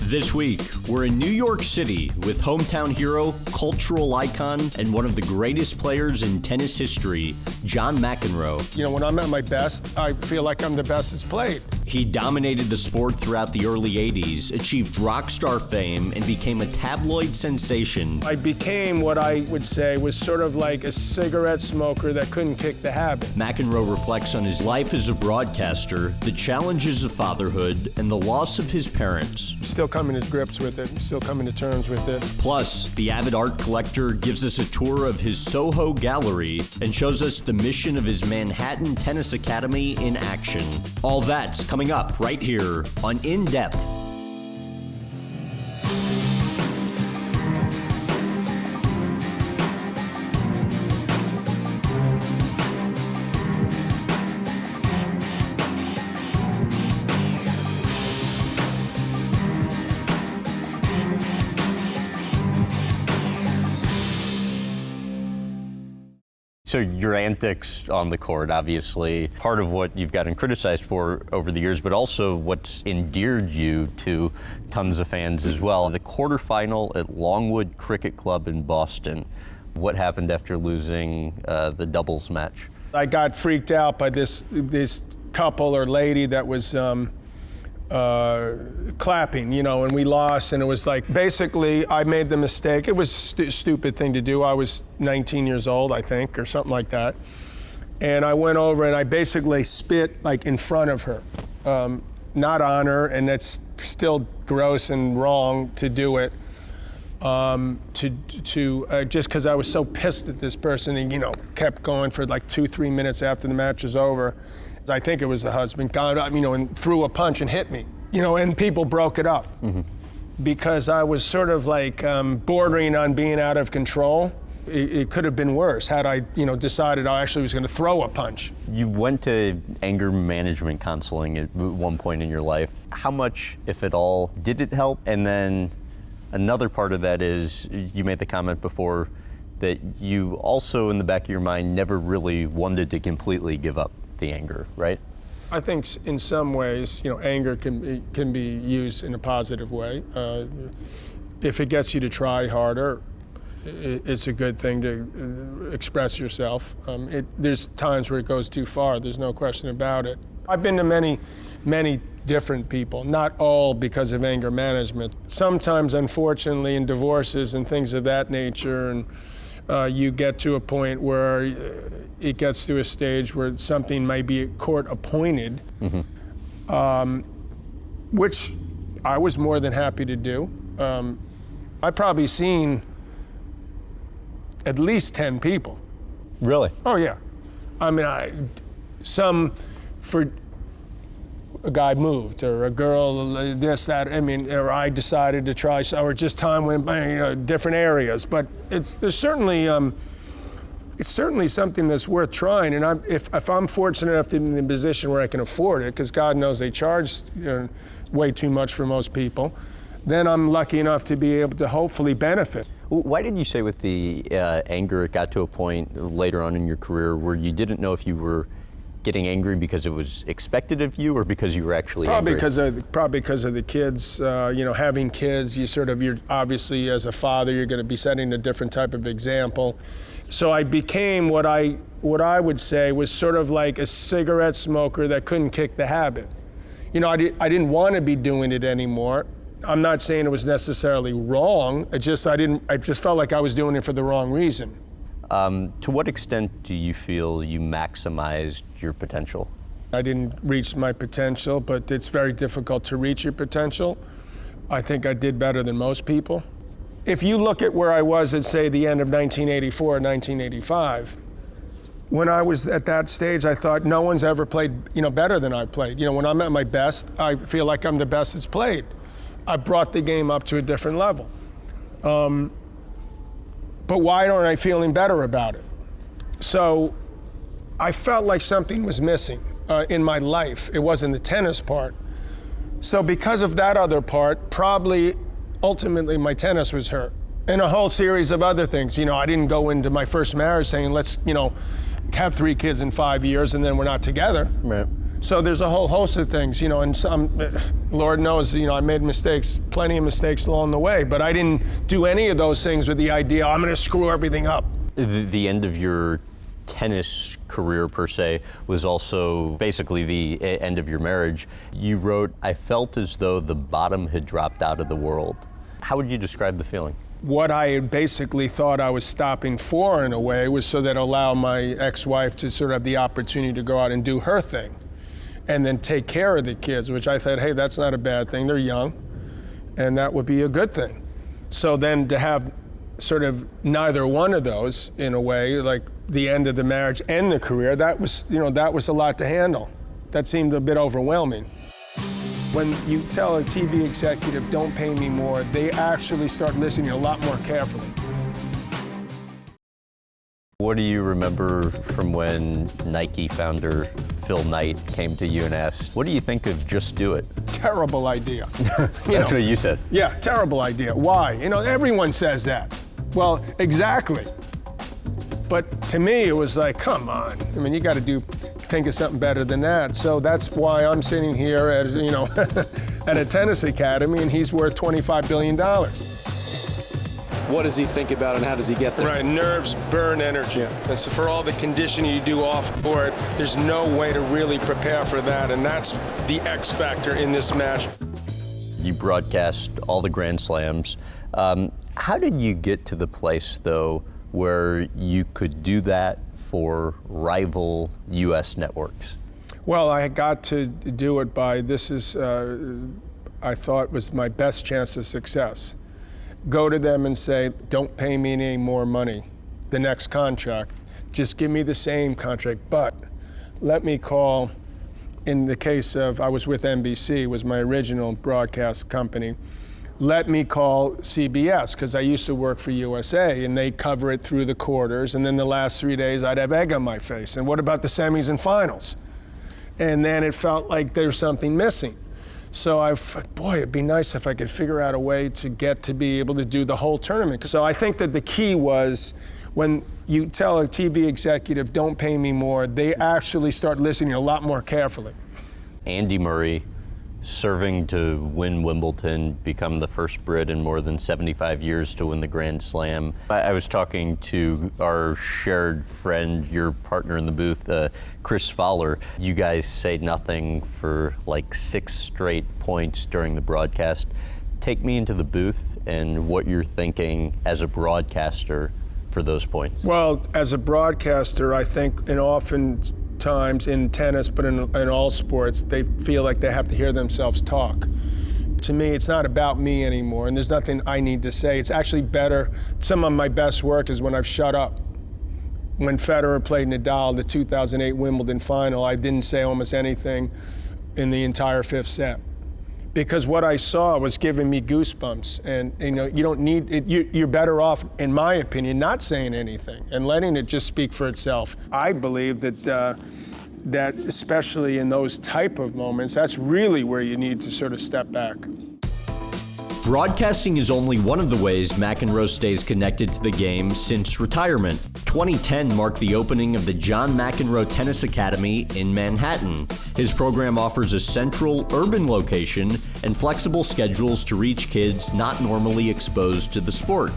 This week, we're in New York City with hometown hero, cultural icon, and one of the greatest players in tennis history, John McEnroe. You know, when I'm at my best, I feel like I'm the best that's played. He dominated the sport throughout the early 80s, achieved rock star fame, and became a tabloid sensation. I became what I would say was sort of like a cigarette smoker that couldn't kick the habit. McEnroe reflects on his life as a broadcaster, the challenges of fatherhood, and the loss of his parents. I'm still coming to grips with it, I'm still coming to terms with it. Plus, the avid art collector gives us a tour of his Soho gallery and shows us the mission of his Manhattan Tennis Academy in action. All that's coming up right here on In Depth. So your antics on the court, obviously, part of what you've gotten criticized for over the years, but also what's endeared you to tons of fans as well. The quarterfinal at Longwood Cricket Club in Boston. What happened after losing the doubles match? I got freaked out by this couple or lady that was clapping, you know, and we lost, and it was like, basically, I made the mistake. It was a stupid thing to do. I was 19 years old, I think, or something like that. And I went over and I basically spit like in front of her, not on her, and that's still gross and wrong to do it. Just because I was so pissed at this person, and, you know, kept going for like 2-3 minutes after the match was over. I think it was the husband, got up, you know, and threw a punch and hit me, you know, and people broke it up because I was sort of like bordering on being out of control. It could have been worse had I, you know, decided I actually was going to throw a punch. You went to anger management counseling at one point in your life. How much, if at all, did it help? And then another part of that is, you made the comment before that you also, in the back of your mind, never really wanted to completely give up the anger, right? I think in some ways, you know, anger can be used in a positive way. If it gets you to try harder, it's a good thing to express yourself. There's times where it goes too far, there's no question about it. I've been to many different people, not all because of anger management. Sometimes, unfortunately, in divorces and things of that nature, and you get to a point where it gets to a stage where something might be court appointed, which I was more than happy to do. I've probably seen at least 10 people. Really? Oh yeah. I mean, some for a guy moved, or a girl, this, that, I mean, or I decided to try, or just time went by, you know, different areas. But there's certainly, it's certainly something that's worth trying. And if I'm fortunate enough to be in the position where I can afford it, because God knows they charge, you know, way too much for most people, then I'm lucky enough to be able to hopefully benefit. Why did you say with the anger, it got to a point later on in your career where you didn't know if you were getting angry because it was expected of you, or because you were actually angry? Probably because of the kids. You know, having kids, you're obviously, as a father, you're going to be setting a different type of example. So I became what I would say was sort of like a cigarette smoker that couldn't kick the habit. You know, I didn't want to be doing it anymore. I'm not saying it was necessarily wrong. I just felt like I was doing it for the wrong reason. To what extent do you feel you maximized your potential? I didn't reach my potential, but it's very difficult to reach your potential. I think I did better than most people. If you look at where I was at, say, the end of 1984 or 1985, when I was at that stage, I thought no one's ever played, you know, better than I played. You know, when I'm at my best, I feel like I'm the best that's played. I brought the game up to a different level. But why aren't I feeling better about it? So I felt like something was missing in my life. It wasn't the tennis part. So because of that other part, probably ultimately my tennis was hurt. And a whole series of other things. You know, I didn't go into my first marriage saying, let's, you know, have 3 kids in 5 years and then we're not together. Right. So there's a whole host of things, you know, and some, Lord knows, you know, I made mistakes, plenty of mistakes along the way, but I didn't do any of those things with the idea, I'm going to screw everything up. The end of your tennis career, per se, was also basically the end of your marriage. You wrote, "I felt as though the bottom had dropped out of the world." How would you describe the feeling? What I had basically thought I was stopping for, in a way, was so that allow my ex-wife to sort of have the opportunity to go out and do her thing and then take care of the kids, which I thought, hey, that's not a bad thing. They're young, and that would be a good thing. So then to have sort of neither one of those, in a way, like the end of the marriage and the career, that was, you know, that was a lot to handle. That seemed a bit overwhelming. When you tell a TV executive, don't pay me more, they actually start listening a lot more carefully. What do you remember from when Nike founder Phil Knight came to you and asked, what do you think of Just Do It? Terrible idea. That's what you said. Yeah, terrible idea. Why? You know, everyone says that. Well, exactly. But to me, it was like, come on. I mean, you got to think of something better than that. So that's why I'm sitting here at, you know, at a tennis academy, and he's worth $25 billion. What does he think about and how does he get there? Right, nerves burn energy. And so for all the conditioning you do off court, there's no way to really prepare for that, and that's the X factor in this match. You broadcast all the Grand Slams. How did you get to the place, though, where you could do that for rival U.S. networks? Well, I got to do it by, this is, I thought was my best chance of success. Go to them and say, don't pay me any more money, the next contract. Just give me the same contract, but let me call, in the case of, I was with NBC, was my original broadcast company. Let me call CBS, because I used to work for USA, and they cover it through the quarters, and then the last 3 days I'd have egg on my face. And what about the semis and finals? And then it felt like there's something missing. So boy, it'd be nice if I could figure out a way to get to be able to do the whole tournament. So I think that the key was, when you tell a TV executive, don't pay me more, they actually start listening a lot more carefully. Andy Murray, serving to win Wimbledon, become the first Brit in more than 75 years to win the Grand Slam. I was talking to our shared friend, your partner in the booth, Chris Fowler. You guys say nothing for like 6 straight points during the broadcast. Take me into the booth and what you're thinking as a broadcaster for those points. Well, as a broadcaster, I think, and oftentimes in tennis, but in all sports, they feel like they have to hear themselves talk. To me, it's not about me anymore, and there's nothing I need to say. It's actually better. Some of my best work is when I've shut up. When Federer played Nadal, the 2008 Wimbledon final, I didn't say almost anything in the entire 5th set, because what I saw was giving me goosebumps. And you know, you don't need it. You're better off, in my opinion, not saying anything and letting it just speak for itself. I believe that that especially in those type of moments, that's really where you need to sort of step back. Broadcasting is only one of the ways McEnroe stays connected to the game since retirement. 2010 marked the opening of the John McEnroe Tennis Academy in Manhattan. His program offers a central, urban location and flexible schedules to reach kids not normally exposed to the sport.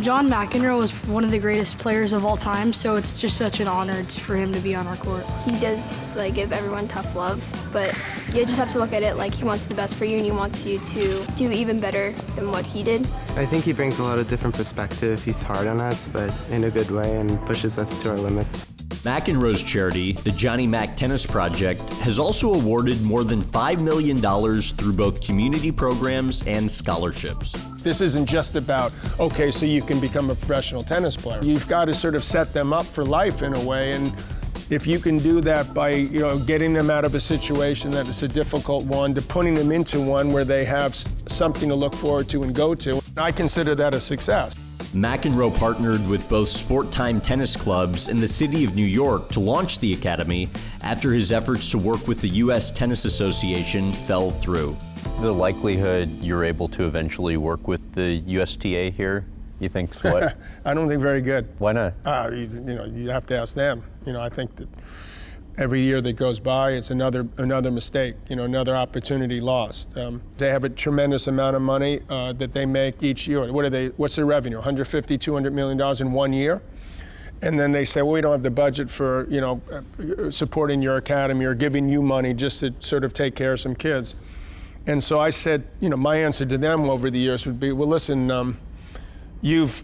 John McEnroe is one of the greatest players of all time, so it's just such an honor for him to be on our court. He does give everyone tough love, but you just have to look at it like he wants the best for you and he wants you to do even better than what he did. I think he brings a lot of different perspective. He's hard on us, but in a good way, and pushes us to our limits. McEnroe's charity, the Johnny Mac Tennis Project, has also awarded more than $5 million through both community programs and scholarships. This isn't just about, okay, so you can become a professional tennis player. You've got to sort of set them up for life in a way, and if you can do that by, you know, getting them out of a situation that is a difficult one to putting them into one where they have something to look forward to and go to, I consider that a success. McEnroe partnered with both Sport Time tennis clubs and the city of New York to launch the academy after his efforts to work with the U.S. Tennis Association fell through. The likelihood you're able to eventually work with the USTA here, you think, is what? I don't think very good. Why not? You have to ask them. You know, I think that Every year that goes by, it's another mistake, another opportunity lost. They have a tremendous amount of money that they make each year. What's their revenue? $150, $200 million in 1 year? And then they say, well, we don't have the budget for, supporting your academy or giving you money just to sort of take care of some kids. And so I said, my answer to them over the years would be, well, listen, you've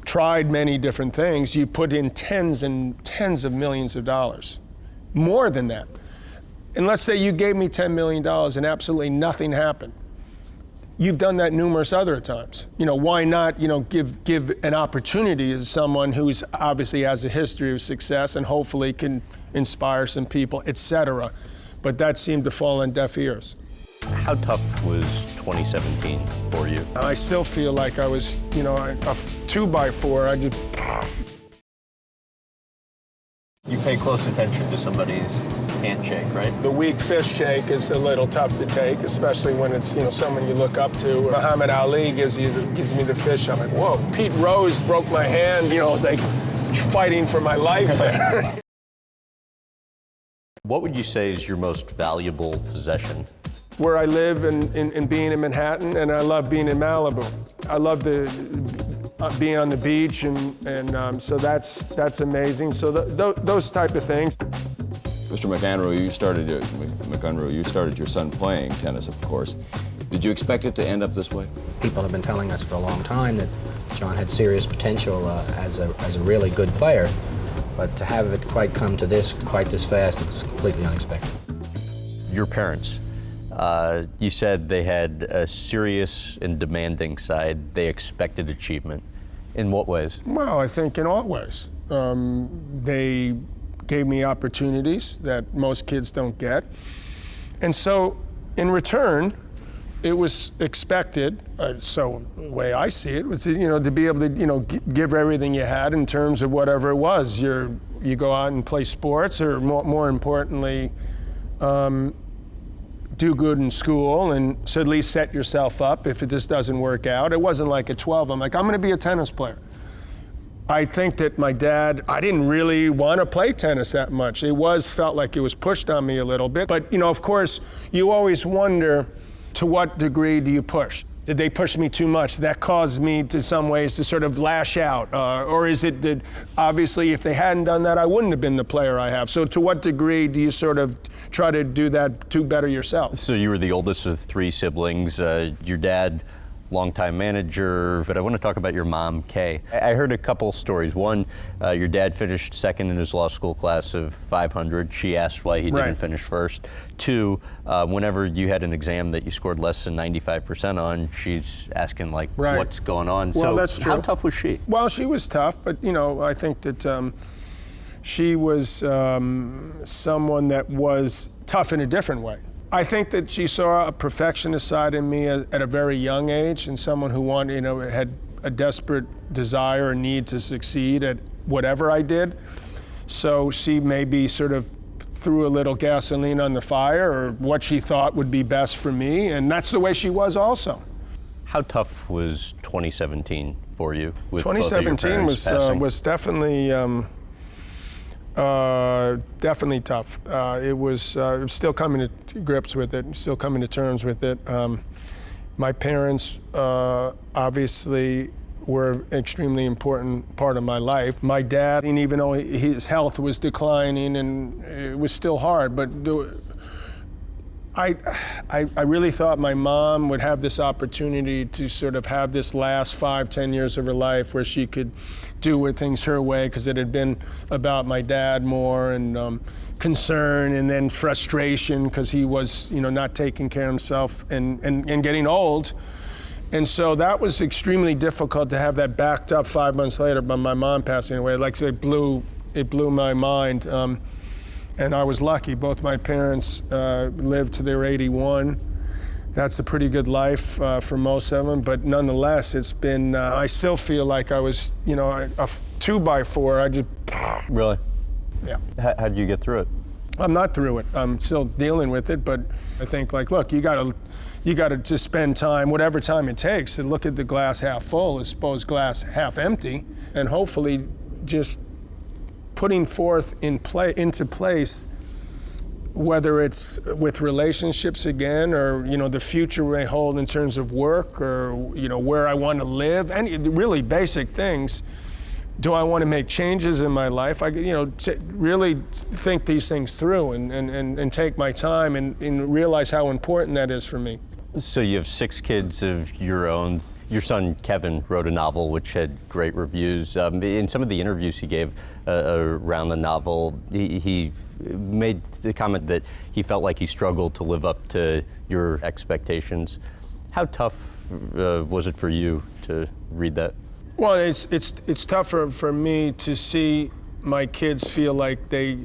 tried many different things. You put in tens and tens of millions of dollars, more than that. And let's say you gave me $10 million and absolutely nothing happened. You've done that numerous other times. Why not, give an opportunity to someone who's obviously has a history of success and hopefully can inspire some people, etc. But that seemed to fall on deaf ears. How tough was 2017 for you? I still feel like I was, a 2x4. You pay close attention to somebody's handshake, right? The weak fist shake is a little tough to take, especially when it's someone you look up to. Muhammad Ali gives me the fist shake. I'm like, whoa. Pete Rose broke my hand. It's like fighting for my life there. What would you say is your most valuable possession? Where I live and being in Manhattan, and I love being in Malibu. I love being on the beach, and so that's amazing. So those type of things. Mr. McEnroe, you started your son playing tennis, of course. Did you expect it to end up this way? People have been telling us for a long time that John had serious potential as a really good player, but to have it quite come to this quite this fast, it's completely unexpected. Your parents, you said they had a serious and demanding side. They expected achievement. In what ways? Well, I think in all ways. They gave me opportunities that most kids don't get. And so in return, it was expected, so the way I see it, was to be able to give everything you had in terms of whatever it was. You go out and play sports, or more importantly, do good in school, and so at least set yourself up if it just doesn't work out. It wasn't like at 12, I'm like, I'm gonna be a tennis player. I think that my dad, I didn't really want to play tennis that much. It felt like it was pushed on me a little bit. But, of course, you always wonder, to what degree do you push? Did they push me too much? That caused me, to some ways, to sort of lash out. Or is it that, obviously, if they hadn't done that, I wouldn't have been the player I have. So to what degree do you sort of try to do that to better yourself? So you were the oldest of 3 siblings. Your dad, longtime manager, but I want to talk about your mom, Kay. I heard a couple stories. One, your dad finished second in his law school class of 500. She asked why he didn't finish first. 2, whenever you had an exam that you scored less than 95% on, she's asking what's going on. Well, so that's true. How tough was she? Well, she was tough, but I think that she was someone that was tough in a different way. I think that she saw a perfectionist side in me at a very young age, and someone who had a desperate desire or need to succeed at whatever I did. So she maybe sort of threw a little gasoline on the fire, or what she thought would be best for me, and that's the way she was also. How tough was 2017 for you? With 2017 both of your parents was definitely definitely tough. It was still coming to grips with it, still coming to terms with it. My parents obviously were an extremely important part of my life. My dad, and even though his health was declining and it was still hard, but I really thought my mom would have this opportunity to sort of have this last 5-10 years of her life where she could do things her way, because it had been about my dad more, and concern, and then frustration because he was not taking care of himself and getting old. And so that was extremely difficult to have that backed up 5 months later by my mom passing away. Like it blew my mind. And I was lucky. Both my parents lived to their 81. That's a pretty good life for most of them. But nonetheless, it's been, I still feel like I was, a 2x4. I just. Really? Yeah. How did you get through it? I'm not through it. I'm still dealing with it. But I think, look, you got to just spend time, whatever time it takes, to look at the glass half full as opposed to glass half empty, and hopefully just putting forth into place whether it's with relationships again, or the future may hold in terms of work, or where I want to live, and really basic things. Do I want to make changes in my life? I really think these things through and take my time and realize how important that is for me. So you have 6 kids of your own. Your son, Kevin, wrote a novel which had great reviews. In some of the interviews he gave around the novel, he made the comment that he felt like he struggled to live up to your expectations. How tough was it for you to read that? Well, it's tougher for me to see my kids feel like they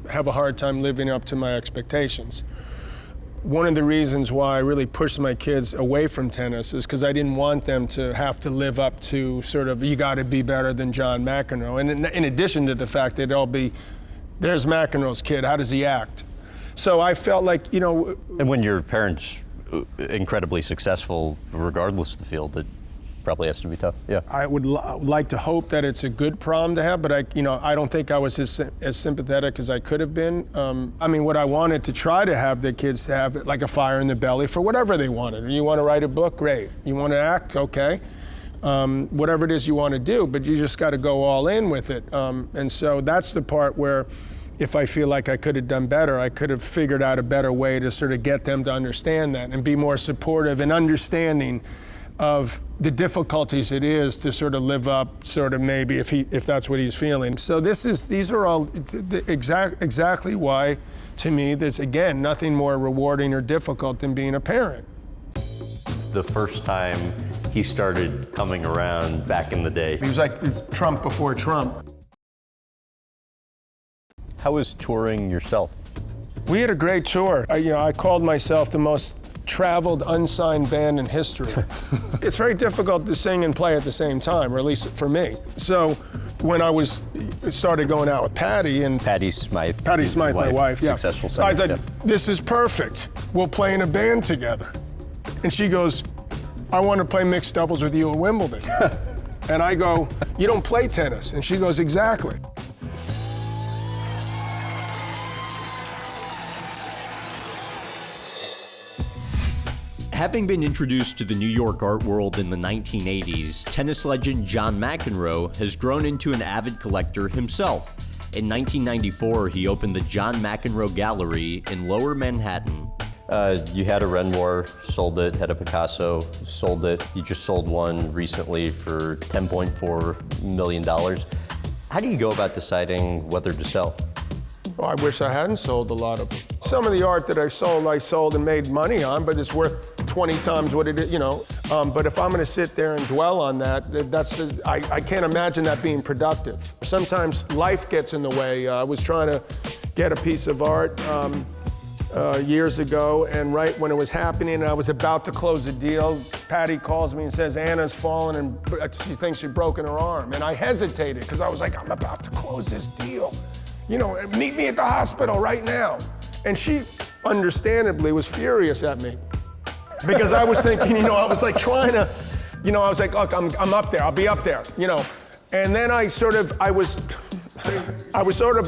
have a hard time living up to my expectations. One of the reasons why I really pushed my kids away from tennis is because I didn't want them to have to live up to sort of, you got to be better than John McEnroe. And in addition to the fact that it'll be, there's McEnroe's kid, how does he act? So I felt like, And when your parents incredibly successful, regardless of the field, it probably has to be tough. Yeah. I would like to hope that it's a good problem to have, but I don't think I was as sympathetic as I could have been. What I wanted to try to have the kids to have, like a fire in the belly for whatever they wanted. You want to write a book, great. You want to act, okay. Whatever it is you want to do, but you just got to go all in with it. And so that's the part where, if I feel like I could have done better, I could have figured out a better way to sort of get them to understand that and be more supportive and understanding of the difficulties it is to sort of live up, sort of maybe if that's what he's feeling. So these are all exactly why, to me, there's again nothing more rewarding or difficult than being a parent. The first time he started coming around back in the day. He was like Trump before Trump. How was touring yourself? We had a great tour. I called myself the most traveled unsigned band in history. It's very difficult to sing and play at the same time, or at least for me. So when I started going out with Patty Smythe, my wife, yeah. Successful singer, I thought, this is perfect. We'll play in a band together. And she goes, I want to play mixed doubles with you at Wimbledon. And I go, you don't play tennis. And she goes, exactly. Having been introduced to the New York art world in the 1980s, tennis legend John McEnroe has grown into an avid collector himself. In 1994, he opened the John McEnroe Gallery in Lower Manhattan. You had a Renoir, sold it, had a Picasso, sold it. You just sold one recently for $10.4 million. How do you go about deciding whether to sell? Well, I wish I hadn't sold a lot of them. Some of the art that I sold and made money on, but it's worth 20 times what it is, But if I'm gonna sit there and dwell on that, I can't imagine that being productive. Sometimes life gets in the way. I was trying to get a piece of art years ago, and right when it was happening and I was about to close the deal, Patty calls me and says, Anna's fallen and she thinks she's broken her arm. And I hesitated because I was like, I'm about to close this deal. Meet me at the hospital right now. And she understandably was furious at me because I was thinking, I was like trying to, I was like, look, I'm up there, I'll be up there, And then I was sort of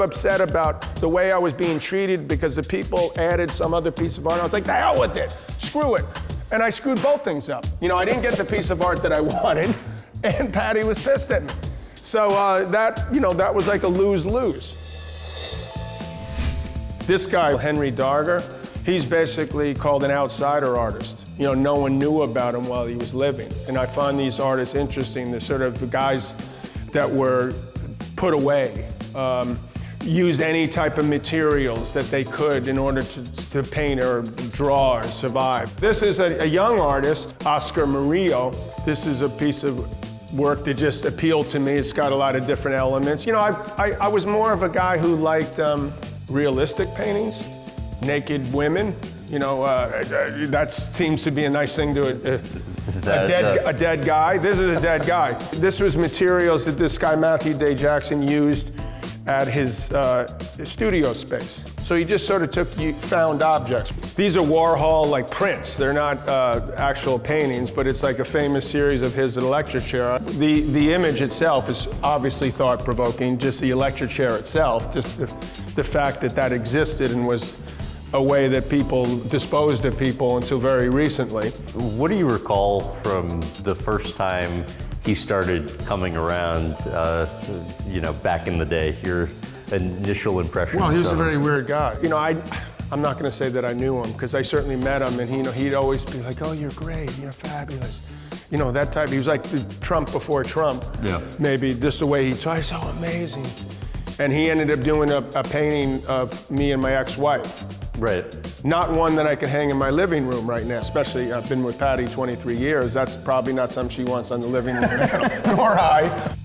upset about the way I was being treated because the people added some other piece of art. I was like, the hell with it, screw it. And I screwed both things up. I didn't get the piece of art that I wanted, and Patty was pissed at me. So that was like a lose-lose. This guy, Henry Darger, he's basically called an outsider artist. No one knew about him while he was living. And I find these artists interesting, the sort of guys that were put away, used any type of materials that they could in order to paint or draw or survive. This is a young artist, Oscar Murillo. This is a piece of work that just appealed to me. It's got a lot of different elements. I was more of a guy who liked realistic paintings, naked women. That seems to be a nice thing to a dead guy. This is a dead guy. This was materials that this guy, Matthew Day Jackson, used at his studio space. So he just sort of found objects. These are Warhol prints. They're not actual paintings, but it's like a famous series of his electric chair. The image itself is obviously thought-provoking, just the electric chair itself, just the fact that existed and was a way that people disposed of people until very recently. What do you recall from the first time he started coming around, back in the day? Your initial impressions? Well, he was a of very him? weird guy. I'm not going to say that I knew him, because I certainly met him, and he'd always be like, "Oh, you're great, you're fabulous." That type. He was like the Trump before Trump. Yeah. Maybe just the way he talks, so amazing. And he ended up doing a painting of me and my ex-wife. Right. Not one that I could hang in my living room right now, especially I've been with Patty 23 years. That's probably not something she wants on the living room, nor I.